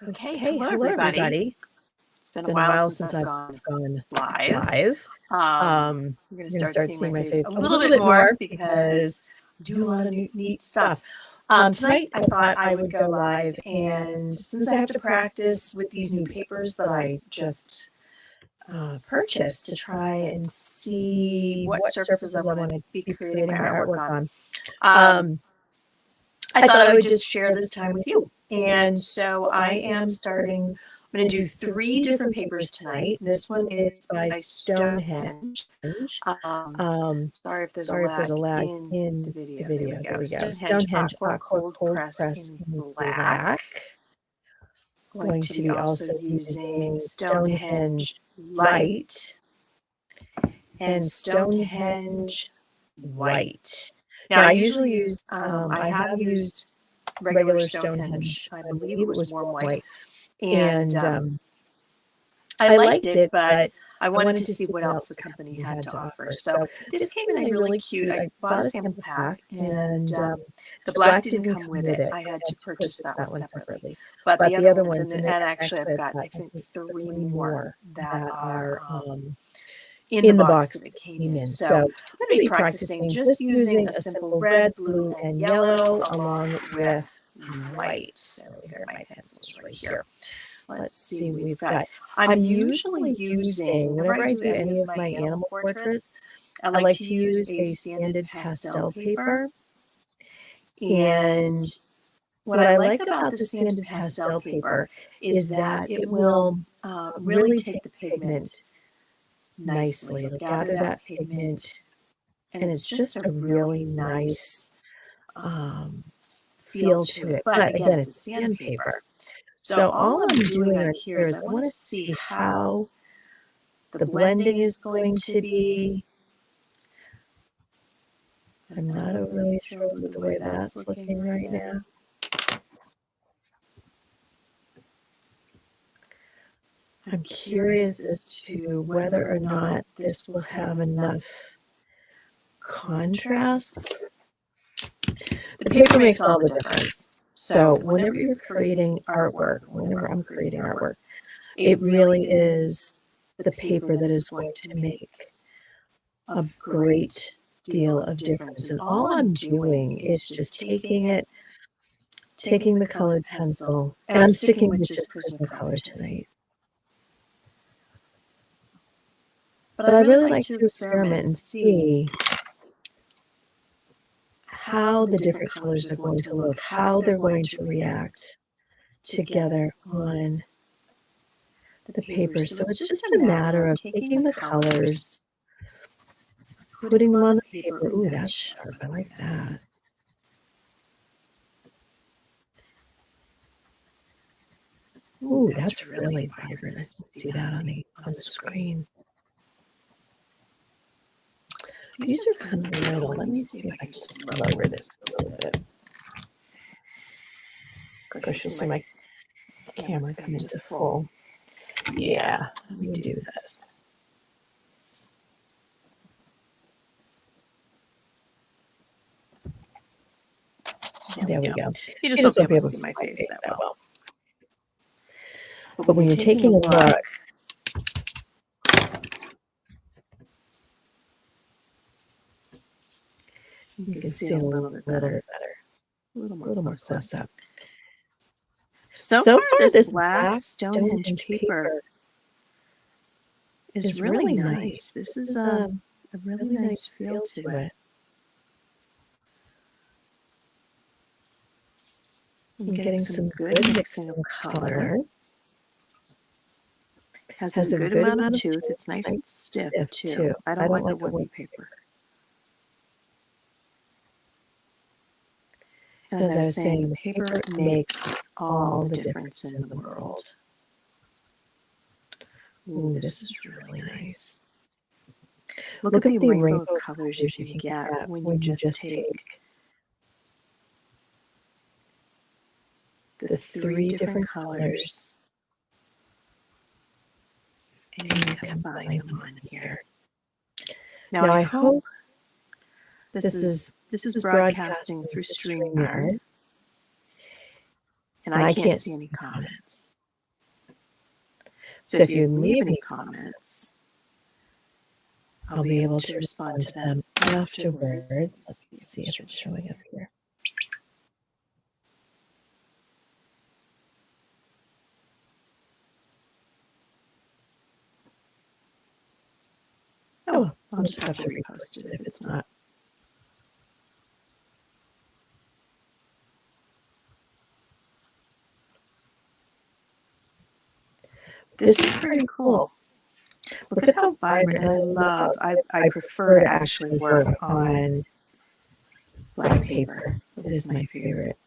Okay, Okay, hello hello everybody. everybody. It's been a while since I've gone live. You're going to start seeing my face a little bit more because I'm doing a lot of neat stuff. Tonight I thought I would go live, and since I have to practice with these new papers that I just purchased to try and see what surfaces I want to be creating my artwork on, I thought I would just share this time with you. And so I am starting, I'm going to do 3 different papers tonight. This one is by Stonehenge. Sorry if there's a lag in the video. There we go. Stonehenge Aqua Cold Press in black. Going to be also using Stonehenge Light and Stonehenge White. Now, I usually use, I have used regular Stonehenge. I believe it was warm white. And I liked it, but I wanted to see what else the company had to offer. So this came in a really cute, I bought a sample pack, and the black didn't come with it. I had to purchase that one separately. But the other ones, and actually I've got, I think, 3 more that are in the box that it came in. So I'm going to be practicing just using a simple red, blue, and yellow along with white. So here are my pencils right here. Let's see what we've got. I'm usually using, whenever I do any of my animal portraits, I like to use a sanded pastel paper. And what I like about the sanded pastel paper is that it will really take the pigment nicely. It'll gather that pigment, and it's just a really nice feel to it. But again, it's sandpaper. So all I'm doing on here is I want to see how the blending is going to be. I'm not overly thrilled with the way that's looking right now. I'm curious as to whether or not this will have enough contrast. The paper makes all the difference. So whenever you're creating artwork, whenever I'm creating artwork, it really is the paper that is going to make a great deal of difference. And all I'm doing is just taking the colored pencil, and I'm sticking with just Prismacolor tonight. But I really like to experiment and see how the different colors are going to look, how they're going to react together on the paper. So it's just a matter of taking the colors, putting them on the paper. Ooh, that's sharp. I like that. Ooh, that's really vibrant. I can see that on the screen. These are kind of little. Let me see if I can just lower this a little bit. Of course, you'll see my camera come into full. Yeah, let me do this. There we go. You just won't be able to see my face that well. But when you're taking a look, you can see it a little bit better, a little more close up. So far, this black Stonehenge paper is really nice. This is a really nice feel to it. I'm getting some good mixing of color. Has a good amount of tooth. It's nice and stiff too. I don't like a woody paper. And as I was saying, the paper makes all the difference in the world. Ooh, this is really nice. Look at the rainbow of colors you can get when you just take the 3 different colors and you combine them on here. Now I hope this is broadcasting through StreamYard, and I can't see any comments. So if you leave any comments, I'll be able to respond to them afterwards. Let's see if it's showing up here. Oh, I'll just have to repost it if it's not. This is pretty cool. Look at how vibrant. And I prefer to actually work on black paper. It is my favorite.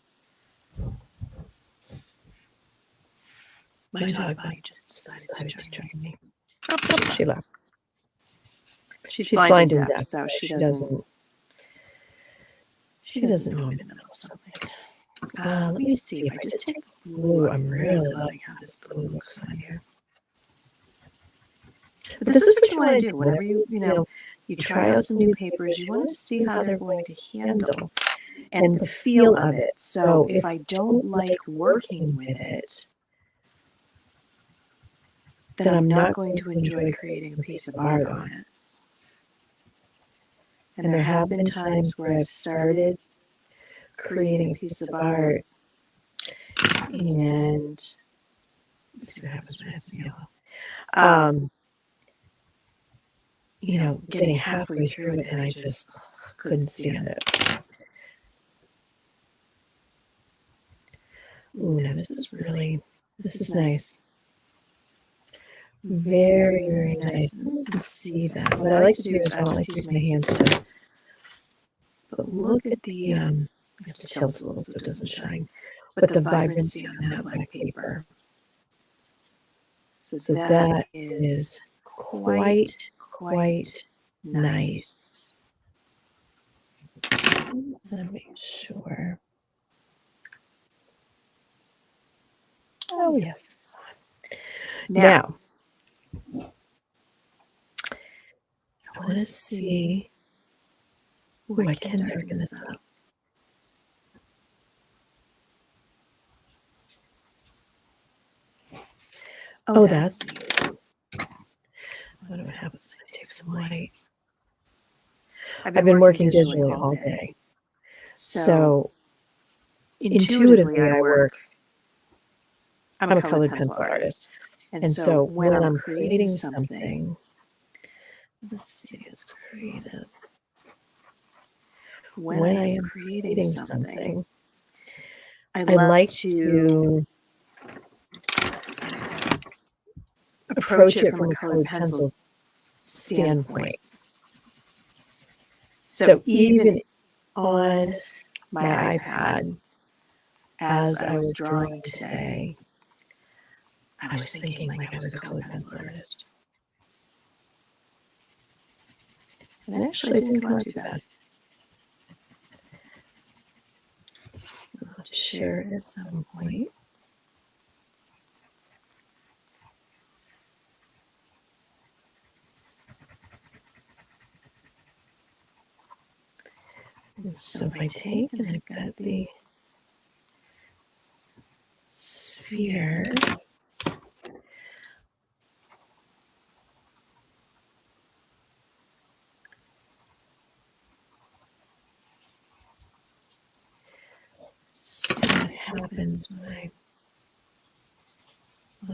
My dog Bunny just decided to join me. Oh, she left. She's blind and deaf, so she doesn't. She doesn't know I'm in the middle of something. Let me see if I just take blue. I'm really loving how this blue looks on here. But this is what you want to do. Whenever you try out some new papers, you want to see how they're going to handle and the feel of it. So if I don't like working with it, then I'm not going to enjoy creating a piece of art on it. And there have been times where I've started creating a piece of art and let's see what happens when it's yellow. Getting halfway through it and I just couldn't stand it. Ooh, now this is nice. Very, very nice. You can see that. What I like to do is I don't like to use my hands to, but look at the, I have to tilt a little so it doesn't shine, but the vibrancy on that black paper. So that is quite nice. I'm just going to make sure. Oh, yes, it's on. Now, I want to see. Ooh, I can darken this up. Oh, that's neat. I wonder what happens when I take some light. I've been working digitally all day. So intuitively I work. I'm a colored pencil artist. And so when I'm creating something, let's see, it's creative. When I am creating something, I like to approach it from a colored pencil standpoint. So even on my iPad, as I was drawing today, I was thinking like I was a colored pencil artist. And actually, it didn't come out too bad. I'll just share it at some point. So if I take and I've got the sphere, see what happens when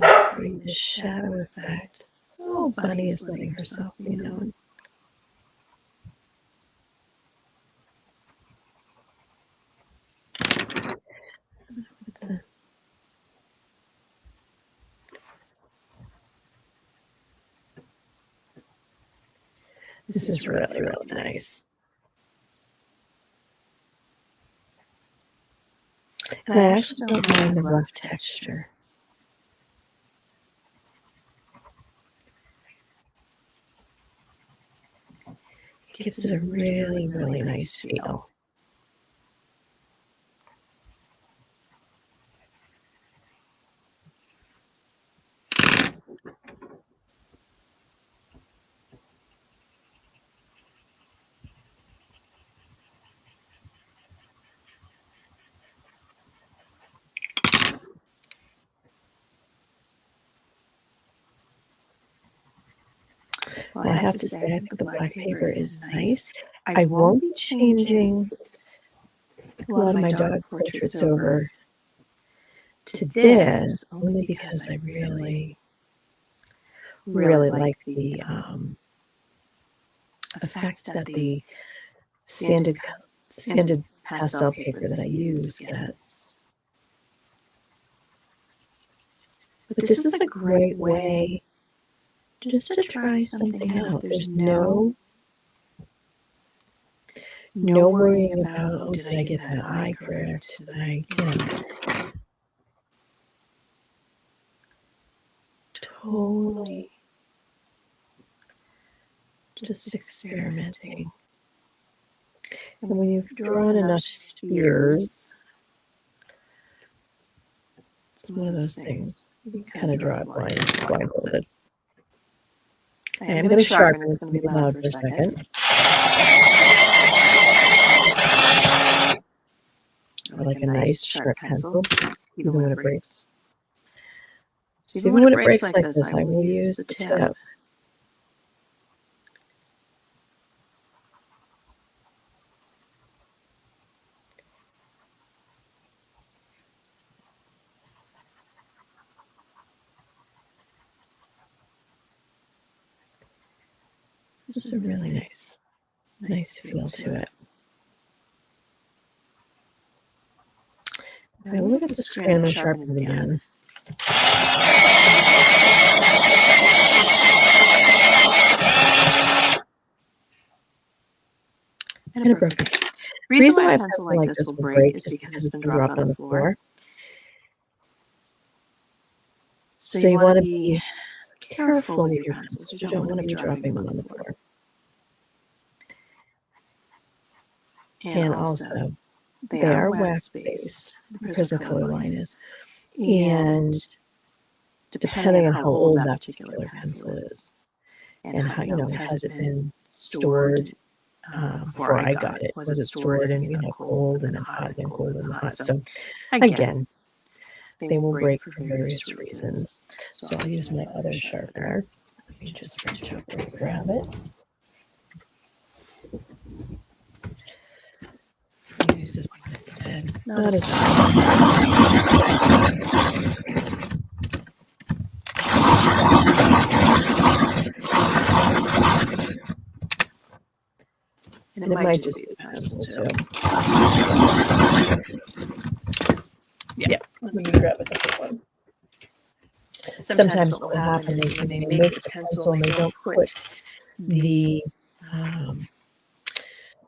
I bring the shadow effect. Oh, Bunny is letting herself be known. This is really, really nice. And I actually don't mind the rough texture. It gives it a really, really nice feel. Well, I have to say, I think the black paper is nice. I won't be changing a lot of my dog portraits over to this, only because I really like the effect that the sanded pastel paper that I use gets. But this is a great way just to try something out. There's no worrying about, oh, did I get that eye correct? Did I, totally just experimenting. And when you've drawn enough spheres, it's one of those things. You kind of draw it blindfolded. I am going to sharpen. It's going to be loud for a second. I like a nice sharp pencil, even when it breaks. So even when it breaks like this, I will use the tip. This is a really nice feel to it. If I look at the screen, I'm going to sharpen it again. And it broke. The reason why a pencil like this will break is because it's been dropped on the floor. So you want to be careful with your pencils. You don't want to be dropping them on the floor. And also, they are wax-based, the Prismacolor line is. And depending on how old that particular pencil is, and how, has it been stored before I got it? Was it stored in, cold and then hot, then cold and hot? So again, they will break for various reasons. So I'll use my other sharpener. Let me just reach over and grab it. Use this one instead. Not as and it might just be the pencil too. Yeah, let me grab a different one. Sometimes what will happen is when they make the pencil and they don't put the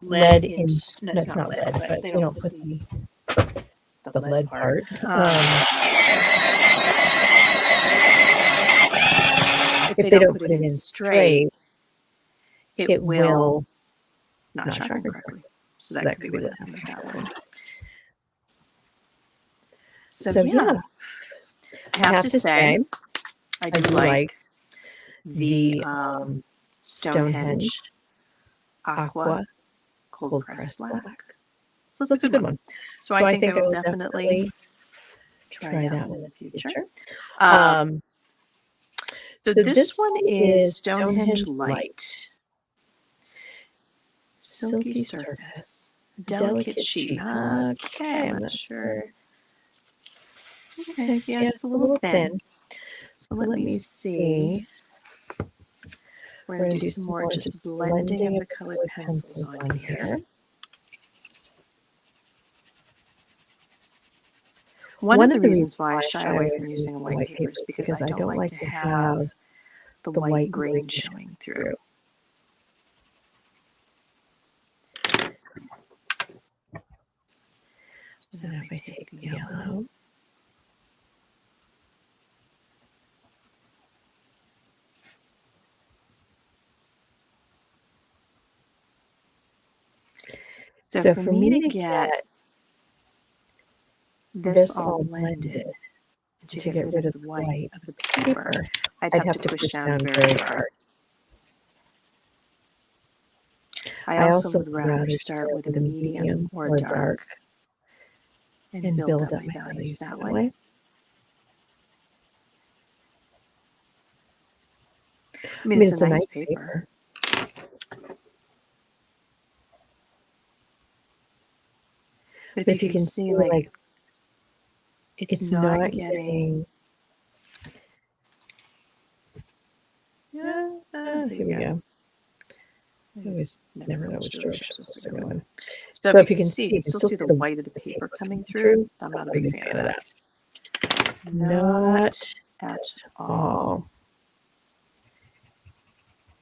lead in, no, it's not lead, but they don't put the lead part. If they don't put it in straight, it will not sharpen correctly. So that could be what happened. So yeah, I have to say, I do like the Stonehenge Aqua Cold Pressed Black. So that's a good one. So I think I will definitely try that one in the future. So this one is Stonehenge Light. Silky surface, delicate sheet. Okay, I'm not sure. Okay, yeah, it's a little thin. So let me see. We're going to do some more just blending of the colored pencils on here. One of the reasons why I shy away from using a white paper is because I don't like to have the white grain showing through. So now if I take the yellow, so for me to get this all blended, to get rid of the white of the paper, I'd have to push down very hard. I also would rather start with a medium or dark and build up my values that way. I mean, it's a nice paper. But if you can see, like, it's not getting... Yeah, here we go. I always never know which direction I'm supposed to go in. So if you can see, you still see the white of the paper coming through. I'm not a big fan of that. Not at all.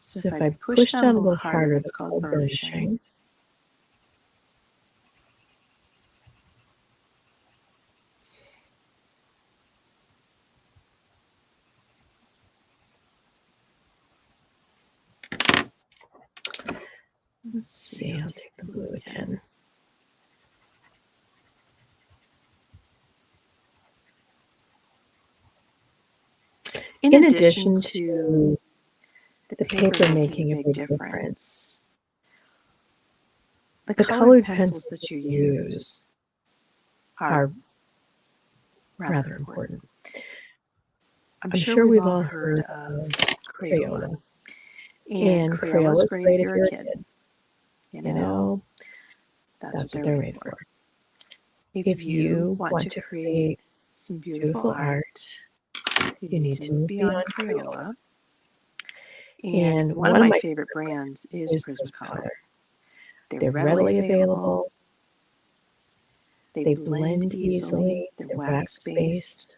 So if I push down a little harder, it's called burnishing. Let's see, I'll take the blue again. In addition to the paper making a big difference, the colored pencils that you use are rather important. I'm sure we've all heard of Crayola. And Crayola is great if you're a kid. You know, that's what they're made for. If you want to create some beautiful art, you need to be on Crayola. And one of my favorite brands is Prismacolor. They're readily available. They blend easily. They're wax-based.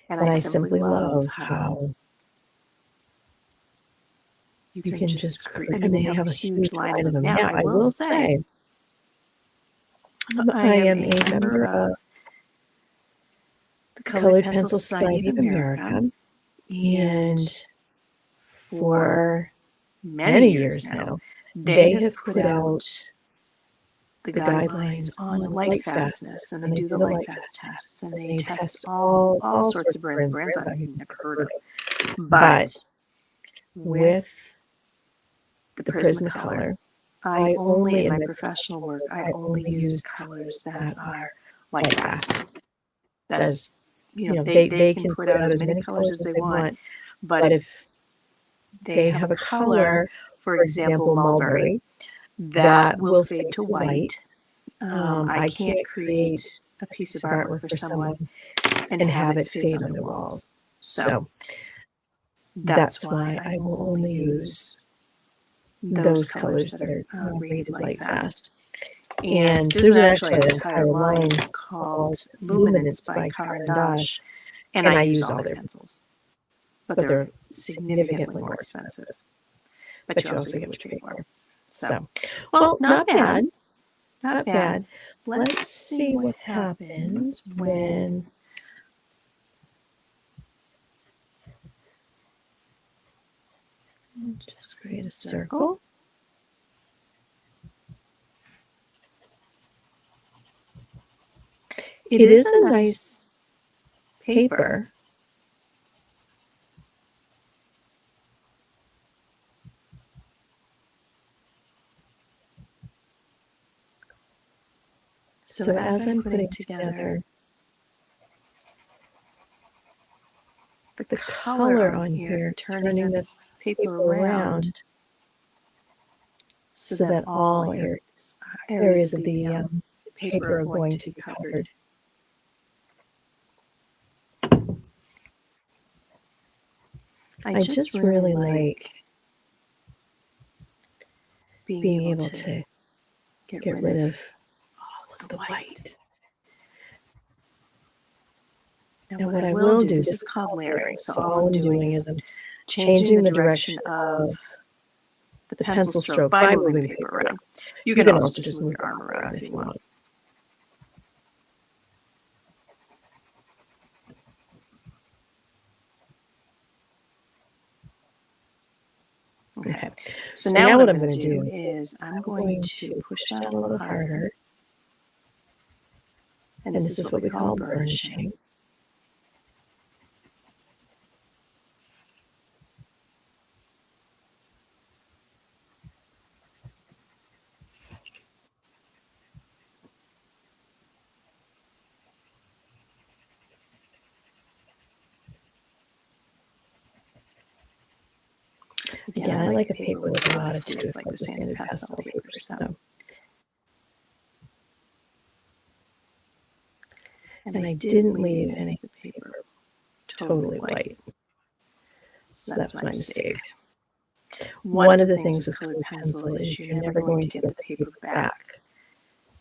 And I simply love how you can just create. I mean, they have a huge line of them now. I will say, I am a member of the Colored Pencil Society of America, and for many years now, they have put out the guidelines on light fastness, and they do the light fast tests, and they test all sorts of brands I've never heard of. But with the Prismacolor, I only, in my professional work, I only use colors that are light fast. That is, you know, they can put out as many colors as they want, but if they have a color, for example, mulberry, that will fade to white. I can't create a piece of artwork for someone and have it fade on the walls. So that's why I will only use those colors that are rated light fast. And there's actually an entire line called Luminance by Caran d'Ache, and I use all their pencils. But they're significantly more expensive. But you also get what you pay for. So, well, not bad. Not bad. Let's see what happens when just create a circle. It is a nice paper. So as I'm putting together the color on here, turning the paper around so that all areas of the paper are going to be covered. I just really like being able to get rid of all of the white. Now what I will do, this is called layering, so all I'm doing is I'm changing the direction of the pencil stroke by moving the paper around. You can also just move your arm around if you want. Okay, so now what I'm going to do is I'm going to push down a little harder, and this is what we call burnishing. Again, I like a paper with a lot of tooth, like the sanded pastel papers. So. And I didn't leave any of the paper totally white. So that's my mistake. One of the things with colored pencil is you're never going to get the paper back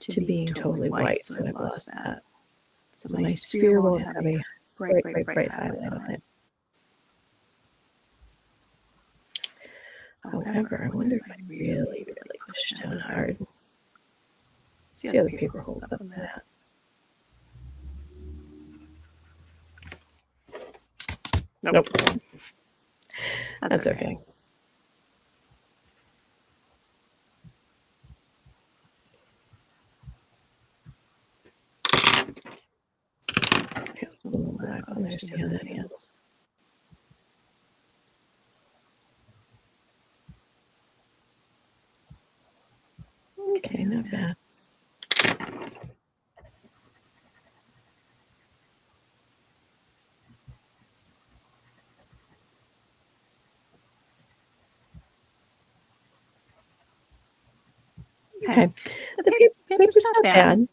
to being totally white, so I've lost that. So my sphere won't have a bright highlight on it. However, I wonder if I really push down hard. See how the paper holds up on that. Nope. That's okay. It's a little black on there, see how that handles. Okay, not bad. Okay, the paper's not bad.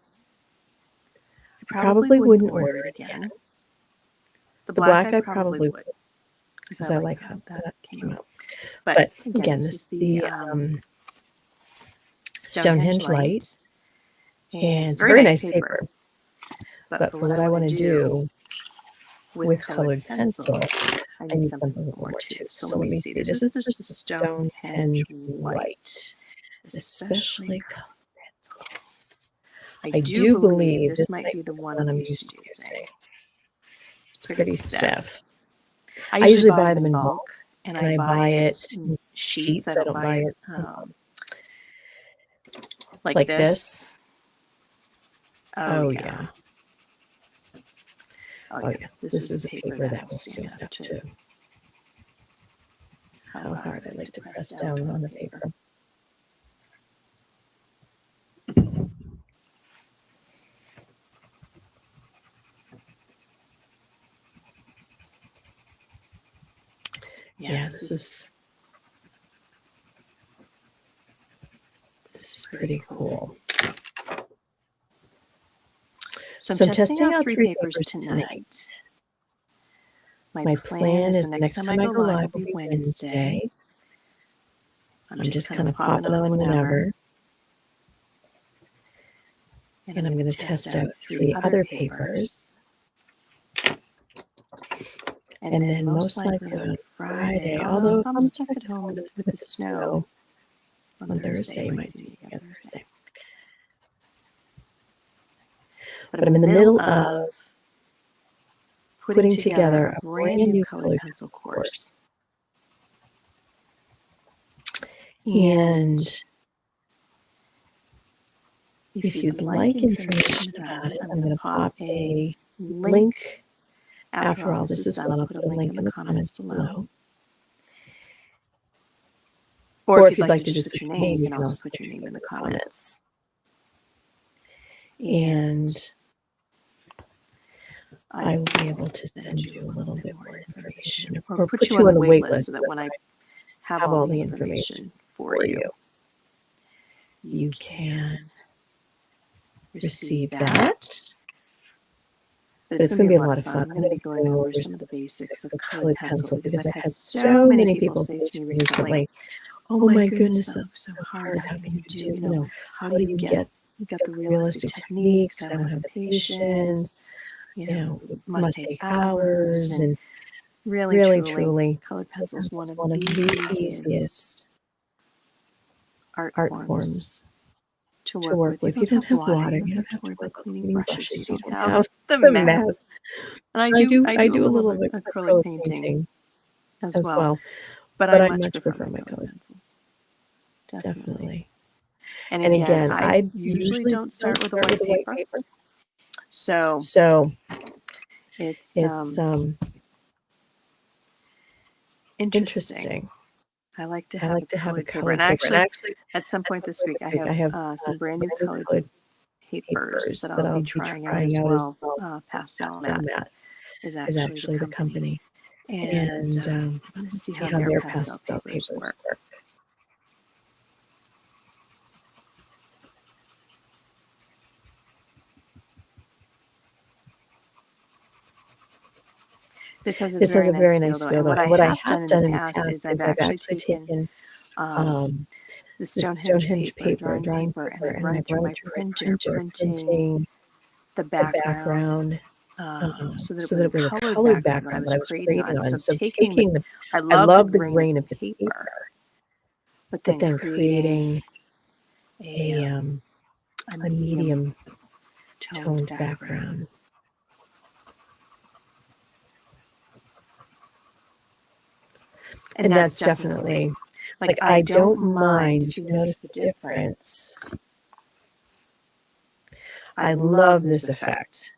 I probably wouldn't order it again. The black I probably would, because I like how that came out. But again, this is the Stonehenge Light, and it's a very nice paper. But for what I want to do with colored pencil, I need something a little more too. So let me see. This is just the Stonehenge White, especially colored pencil. I do believe this might be the one I'm used to using. It's pretty stiff. I usually buy them in bulk, and I buy it in sheets. I don't buy it like this. Oh yeah. Oh yeah. This is a paper that will stand up too. How hard I like to press down on the paper. Yeah, this is pretty cool. So I'm testing out 3 papers tonight. My plan is the next time I go live will be Wednesday. I'm just kind of popping on whenever. And I'm going to test out 3 other papers. And then most likely on Friday, although if I'm stuck at home with the snow, on Thursday, you might see me again Thursday. But I'm in the middle of putting together a brand new colored pencil course. And if you'd like information about it, I'm going to pop a link. After all this is done, I'll put a link in the comments below. Or if you'd like to just put your name, you can also put your name in the comments. And I will be able to send you a little bit more information, or put you on the wait list so that when I have all the information for you, you can receive that. But it's going to be a lot of fun. I'm going to be going over some of the basics of colored pencil because I've had so many people say to me recently, "Oh my goodness, that looks so hard. How can you do? How do you get the realistic techniques? I don't have the patience. It must take hours." And really, truly, colored pencil is one of the easiest art forms to work with. You don't have water. You don't have to worry about cleaning brushes. You don't have the mess. And I do a little bit of acrylic painting as well. But I much prefer my colored pencils. Definitely. And again, I usually don't start with a white paper. So it's interesting. I like to have a colored paper. And actually, at some point this week, I have some brand new colored papers that I'll be trying out as well. Pastel Matte is actually the company. and I want to see how their pastel papers work. This has a very nice feel, though. And what I have done in the past is I've actually taken the Stonehenge paper, drawing paper, and I've run it through my printer, printing the background so that it was a colored background that I was creating on. So taking the, I love the grain of the paper, but then creating a medium toned background. And that's definitely, like, I don't mind if you notice the difference. I love this effect.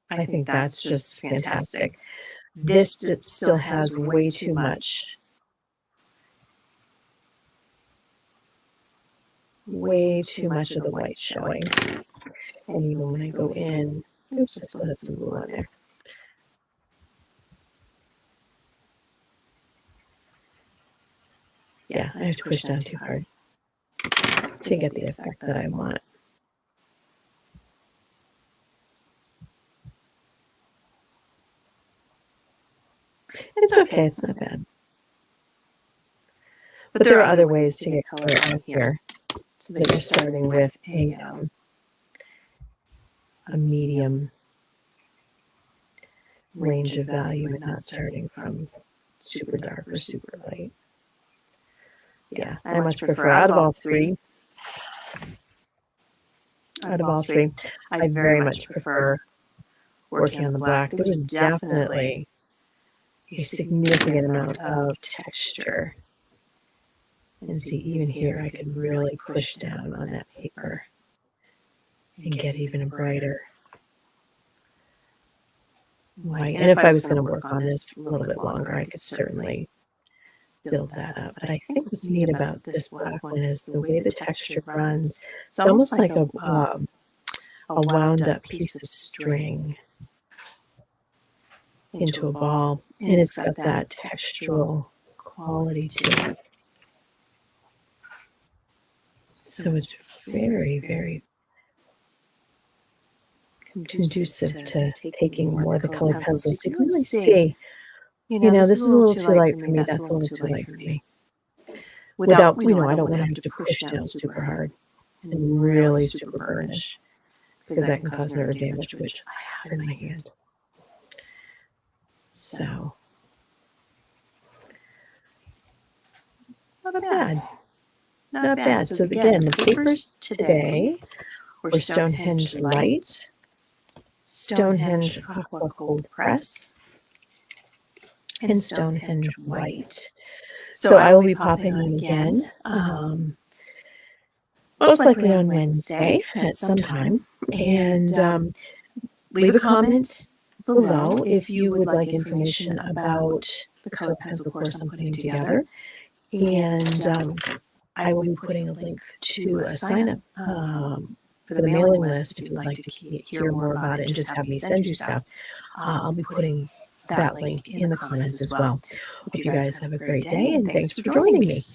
I think that's just fantastic. This still has way too much of the white showing. And even when I go in, oops, I still have some blue on there. Yeah, I have to push down too hard to get the effect that I want. It's okay, it's not bad. But there are other ways to get color on here. So that you're starting with a medium range of value and not starting from super dark or super light. Yeah, I much prefer out of all three. I very much prefer working on the black. There was definitely a significant amount of texture. And see, even here, I could really push down on that paper and get even a brighter white. And if I was going to work on this a little bit longer, I could certainly build that up. But I think what's neat about this black one is the way the texture runs. It's almost like a wound up piece of string into a ball, and it's got that textural quality to it. So it's very, very conducive to taking more of the colored pencils. So you can really see, you know, this is a little too light for me, that's a little too light for me. Without, you know, I don't want to have to push down super hard and really super burnish, because that can cause nerve damage, which I have in my hand. So, not bad. Not bad. So again, the papers today were Stonehenge Light, Stonehenge Aqua Cold Press, and Stonehenge White. So I will be popping them again, most likely on Wednesday at some time. And leave a comment below if you would like information about the colored pencil course I'm putting together. And I will be putting a link to a sign up for the mailing list if you'd like to hear more about it and just have me send you stuff. I'll be putting that link in the comments as well. Hope you guys have a great day, and thanks for joining me.